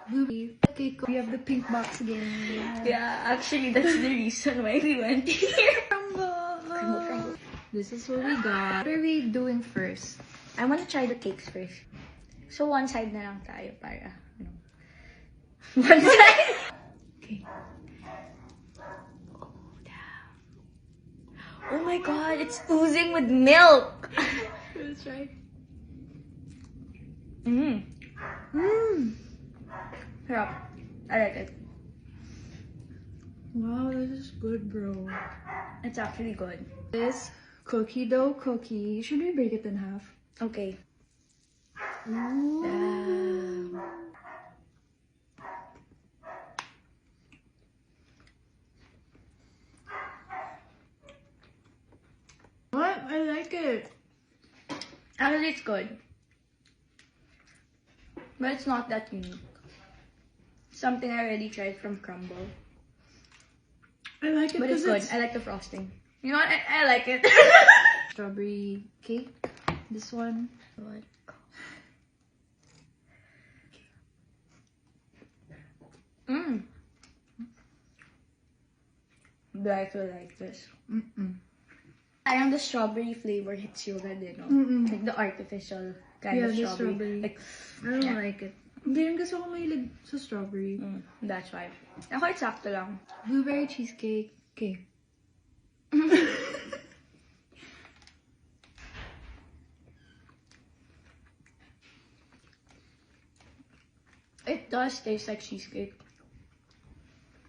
Blueberry cake. We have the pink box again. Yeah, actually, that's the reason why we went here. Crumble. This is what we got. What are we doing first? I want to try the cakes first. So, one side na lang tayo para, you know. One side! Okay. Oh, damn. Oh my god, it's oozing with milk! Let's try. Sarap. I like it. Wow, this is good, bro. It's actually good. This cookie dough cookie. Should we break it in half? Okay. Ooh. Damn. What? I like it. Actually, it's good. But it's not that unique. Something I already tried from Crumble. I like it, But it's because good. I like the frosting. You know what? I like it. strawberry cake. This one. What? Black will like this. Parang the strawberry flavor hits you agad, you know? Like the artificial kind of the strawberry. strawberry. Like, I don't like it. Hindi rin kasi ako mahilig sa strawberry. that's why. Ako, it's sakto lang. Blueberry cheesecake. Okay. It does taste like cheesecake.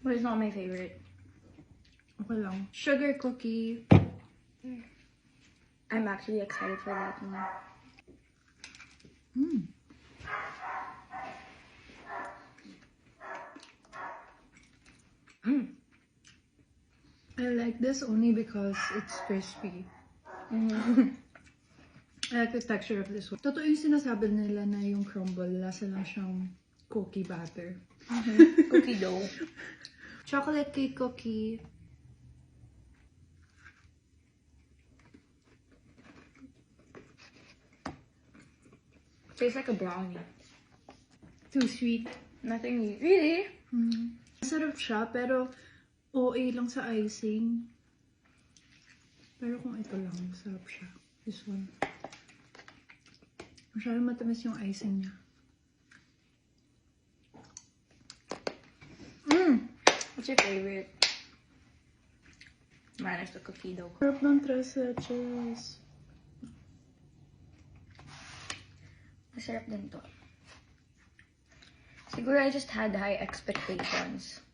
But it's not my favorite. Okay lang. Sugar cookie. I'm actually excited for that one. I like this only because it's crispy. I like the texture of this one. Totoo yung sinasabi nila na yung crumble, lasa lang siyang cookie batter. Cookie dough. Chocolate cake cookie. Tastes like a brownie. Too sweet. Nothing really. Masarap siya, pero OA lang sa icing. Pero kung ito lang, masarap siya. This one. Masyadong matamis yung icing niya. What's your favorite? Mine is the cookie dough. Sarap ng tres leches. Masarap din to. Siguro I just had high expectations.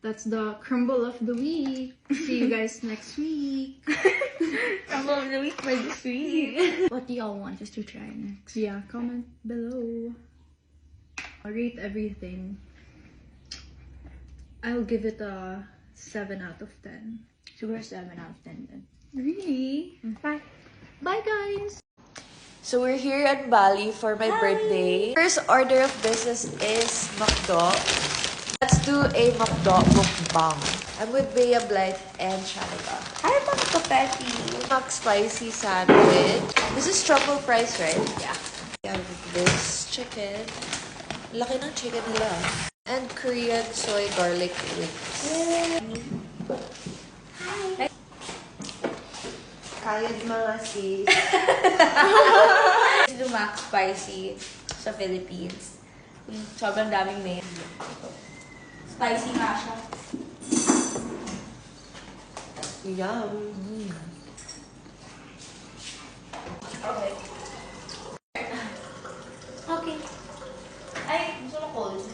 That's the crumble of the week. See you guys next week. Crumble of the week for this week. What do y'all want us to try next? Yeah, comment below. I'll rate everything. I'll give it a 7 out of 10. Siguro 7 out of 10 then. Really? Bye. Bye, guys! So we're here at Bali for my birthday. First order of business is McDo. Let's do a McDo mukbang. I'm with Bea Blight and Shanika. Hi, Mga Petty. McSpicy sandwich. This is truffle fries, right? Yeah. We have this chicken. Laki ng chicken nila. And Korean soy garlic wings. Hi. Kayod mga sis. Let's do Mac Spicy sa Philippines. Sobrang daming mayo. Spicy nga siya. Yum. Okay. Okay. Ay, gusto mo cold?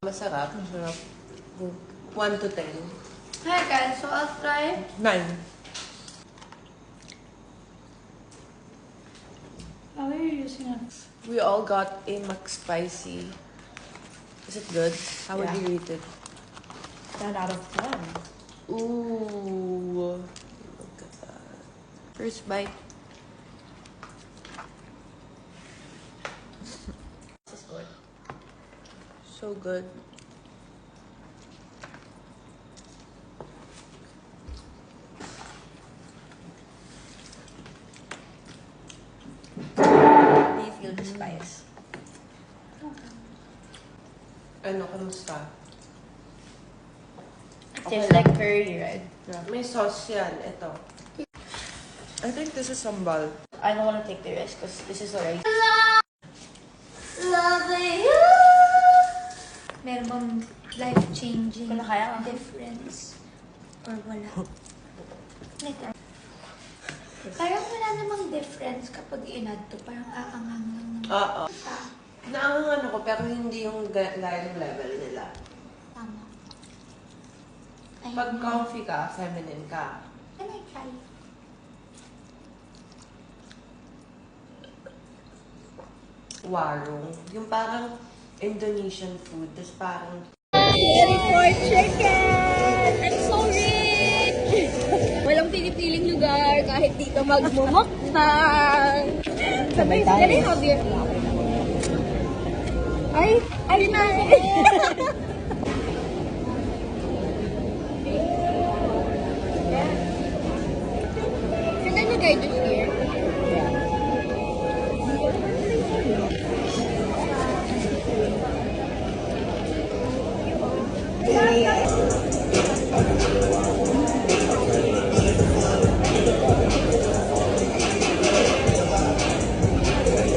Masarap. Masarap. 1 to 10. Hi guys, so I'll try. 9. How are you using it? We all got a McSpicy. Is it good? How would Yeah. you rate it? 10 out of 10. Ooh. Look at that. First bite. This is good. So good. spice. Ano, kamusta? Tastes like curry, right? Yeah. May sauce yan. Ito. I think this is sambal. I don't want to take the risk because this is already. Love you. Meron bang life-changing Kung kaya ako. difference? Or wala? Parang wala namang difference kapag inad to. Parang aangang lang naman. Oo. Naangangan ako pero hindi yung line level nila. Tama. Ay, Pag comfy ka, feminine ka. Can I try? Warung. Yung parang Indonesian food. Tapos parang... Walang pinipiling lugar kahit dito magmumukbang. Sabay tayo. Can I have your... Ay na. Can I lagay this here?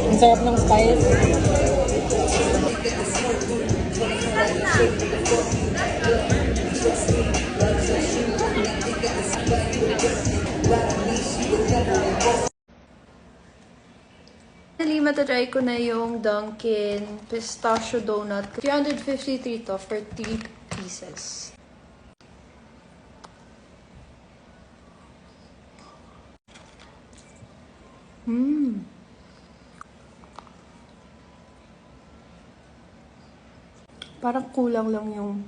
Ang sarap ng spice. Finally, matatry ko na yung Dunkin' Pistachio Donut. 353 to for 3 pieces. Parang kulang lang yung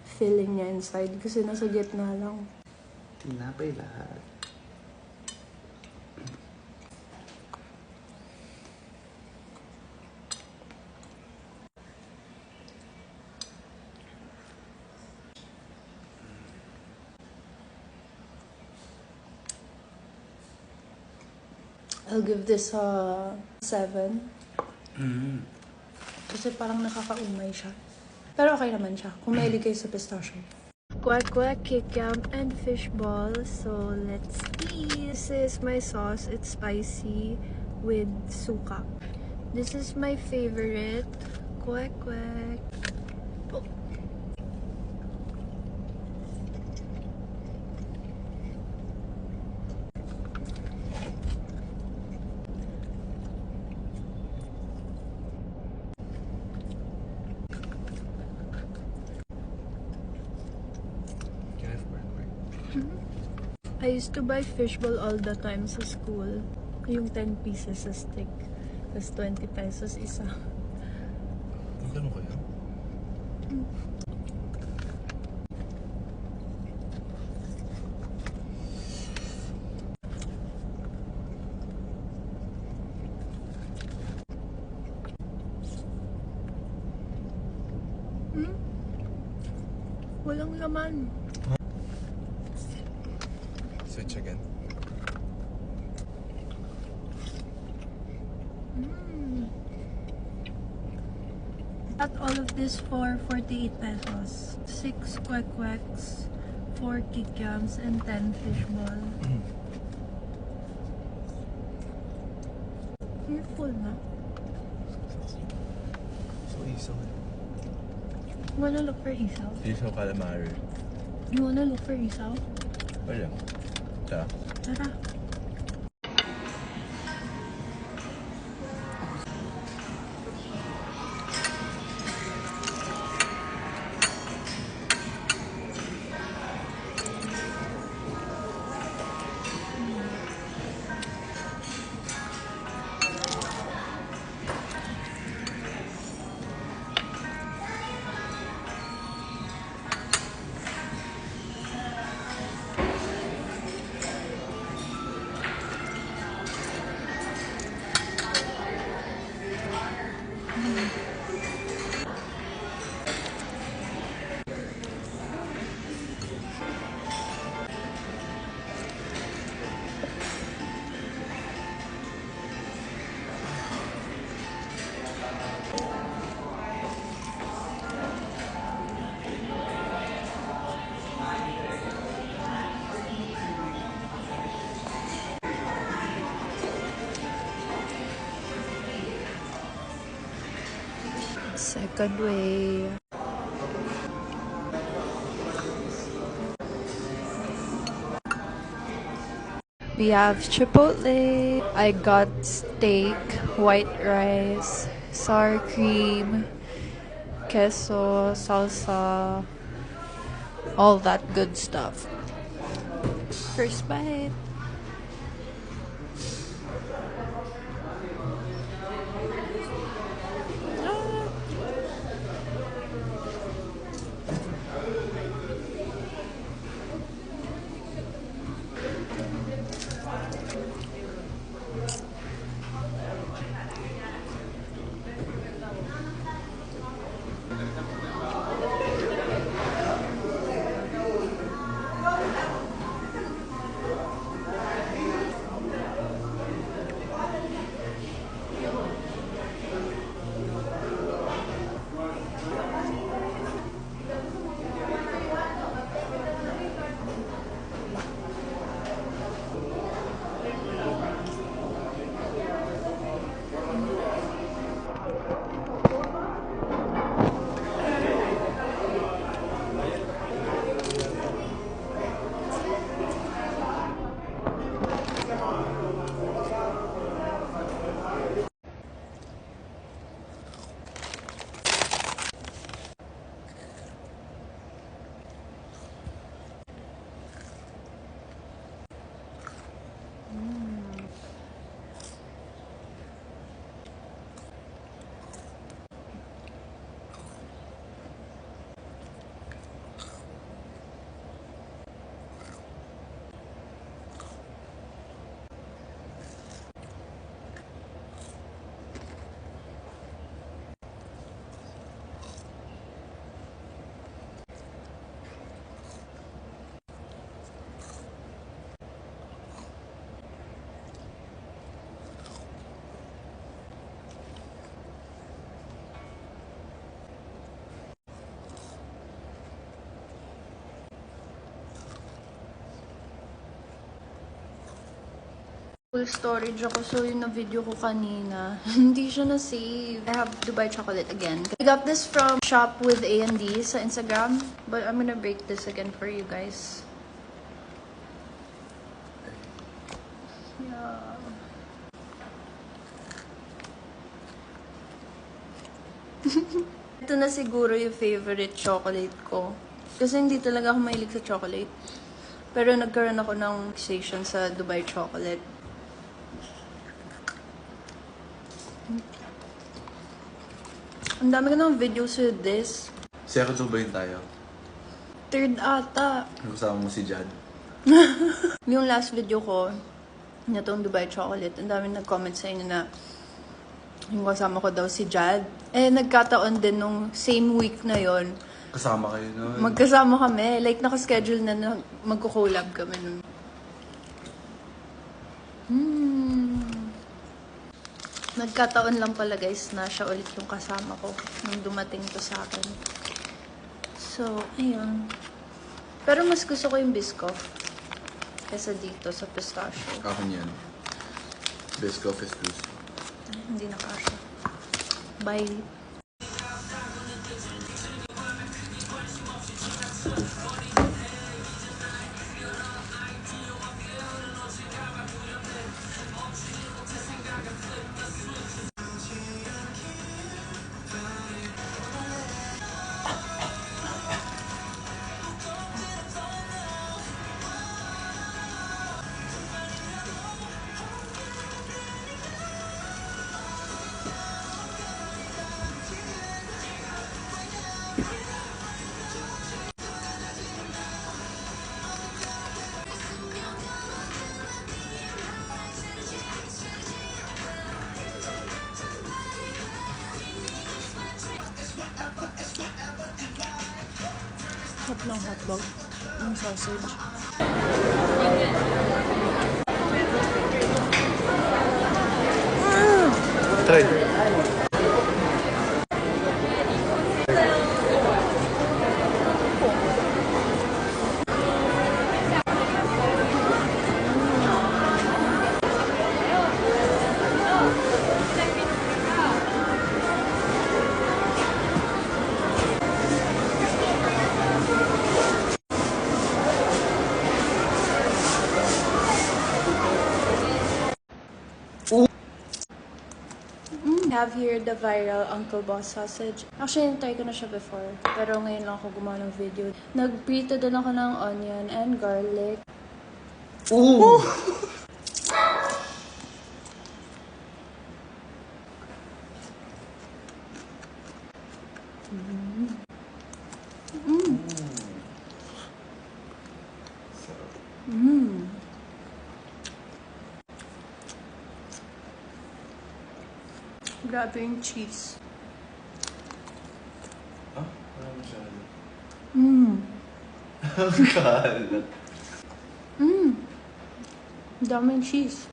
filling niya inside kasi nasa gitna lang. Tinapay lahat. I'll give this a 7. Kasi parang nakakaumay siya. Pero okay naman siya, kung mahilig kayo sa pistachio. Kwek-kwek, kikiam, and fishball. So, let's eat. This is my sauce. It's spicy with suka. This is my favorite. Kwek-kwek. Oh. Can I have more? I used to buy fishball all the time sa school. Yung 10 pieces a stick. Tapos 20 pesos isa. Magkano kaya? Walang laman. Switch again. At all of this for 48 pesos. 6 kwek-kweks, 4 kikiams, and 10 fishball. You're full na. So, isaw. Wanna look for isaw? Isaw calamari. You wanna look for isaw? Wala. Tara. Tara. Second way. We have Chipotle. I got steak, white rice, sour cream, queso, salsa, all that good stuff. First bite. Full storage ako, so yung na-video ko kanina, hindi siya na-save. I have Dubai chocolate again. I got this from Shop with A&D sa Instagram, but I'm gonna break this again for you guys. Yeah. Ito na siguro yung favorite chocolate ko. Kasi hindi talaga ako mahilig sa chocolate. Pero nagkaroon ako ng fixation sa Dubai chocolate. Ang dami ko ng videos with this. Second ba yun tayo? Third ata. Kasama mo si Jad. Yung last video ko, na itong Dubai chocolate, ang dami nag-comment sa inyo na yung kasama ko daw si Jad. Eh, nagkataon din nung same week na yon. Kasama kayo nun. Magkasama kami. Like, nakaschedule na magko-collab kami nun. Nagkataon lang pala guys na siya ulit yung kasama ko nung dumating to sa akin. So, ayun. Pero mas gusto ko yung Biscoff kesa dito sa pistachio. Ako niyan. Biscoff is juicy. Hindi na kasha. Bye. Sarap ng hotdog. Yung sausage. Try. I have here the viral Uncle Boss sausage. Actually, nintry ko na siya before. Pero ngayon lang ako gumawa ng video. Nagprito din ako ng onion and garlic. Ooh! Grabe yung cheese. Ah, wala masyado. Mmm. Ang kalat. Daming cheese.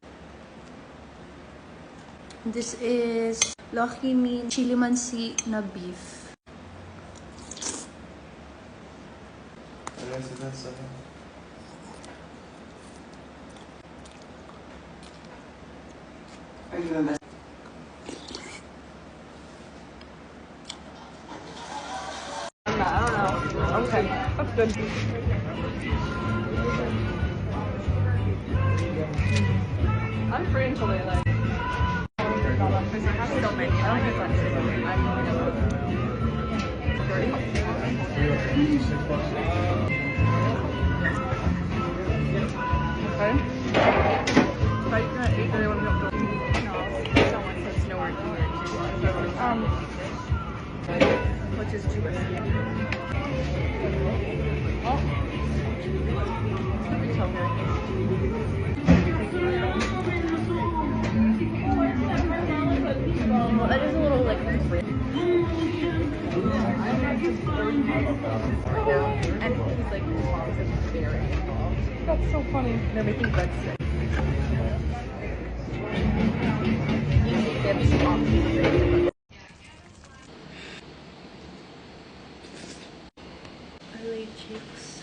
This is Lucky Me Chili Mansi na beef. Wala sila sa... Which is cheaper. Well, that is a little like different. And he's like, his mom's like very involved. That's so funny. They're making bread sick. LA chicks.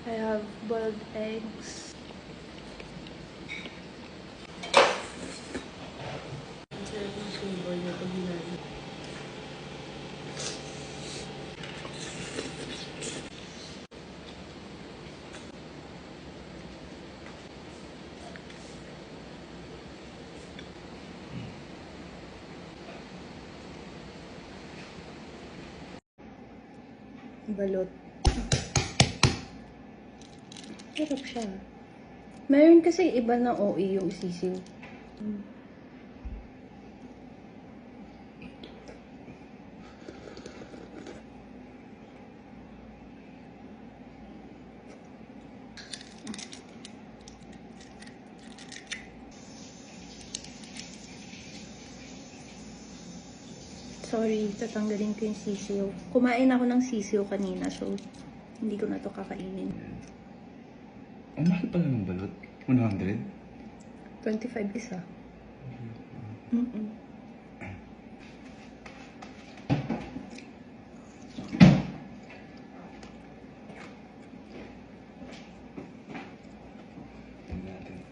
I have boiled eggs. Balot. Sarap siya. Meron kasi iba na OE yung sisiw. Sorry, tatanggalin ko yung sisiw. Kumain ako ng sisiw kanina, so hindi ko na to kakainin. Ang mahal pala ng balot. 100? 25 isa. Tingnan natin.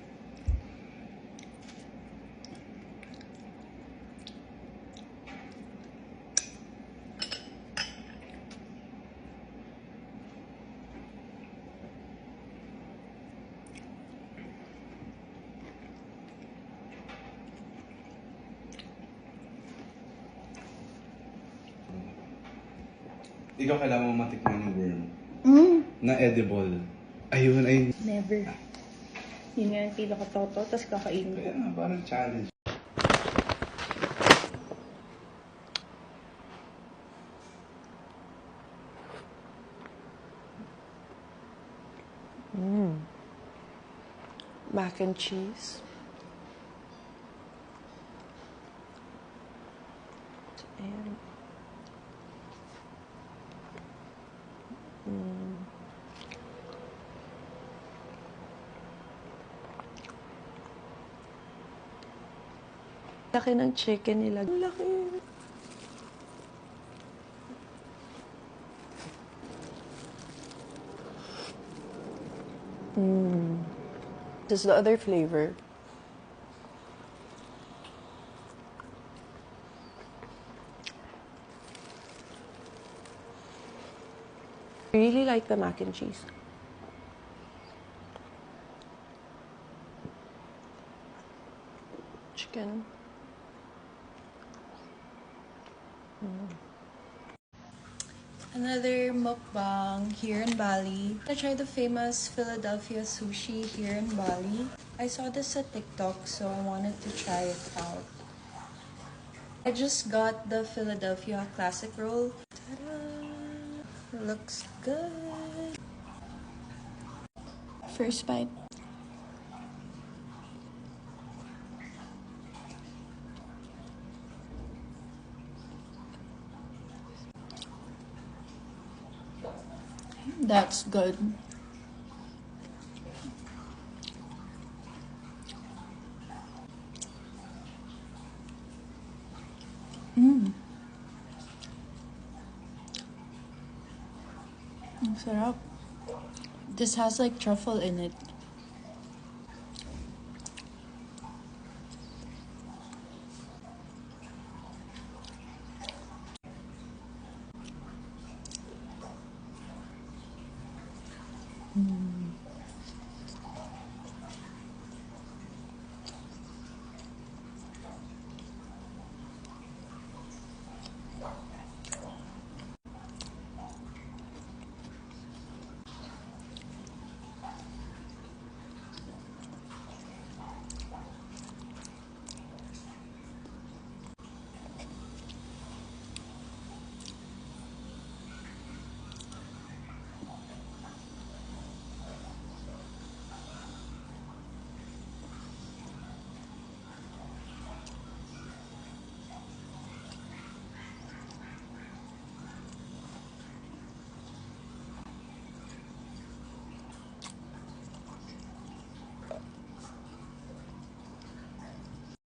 Ikaw kailangan mo matikman yung worm na edible. Ayun, ay... Never. Yun nga yung pinaka-toto, tapos kakainin ko. Kaya nga, parang challenge. Mac and cheese. And laki ng chicken nila. Laki. This is the other flavor. I really like like the mac and cheese. Chicken. Another mukbang here in Bali. I tried the famous Philadelphia sushi here in Bali. I saw this at TikTok, so I wanted to try it out. I just got the Philadelphia classic roll. Ta-da! Looks good. First bite. That's good. Ang sarap. This has like truffle in it. Mm.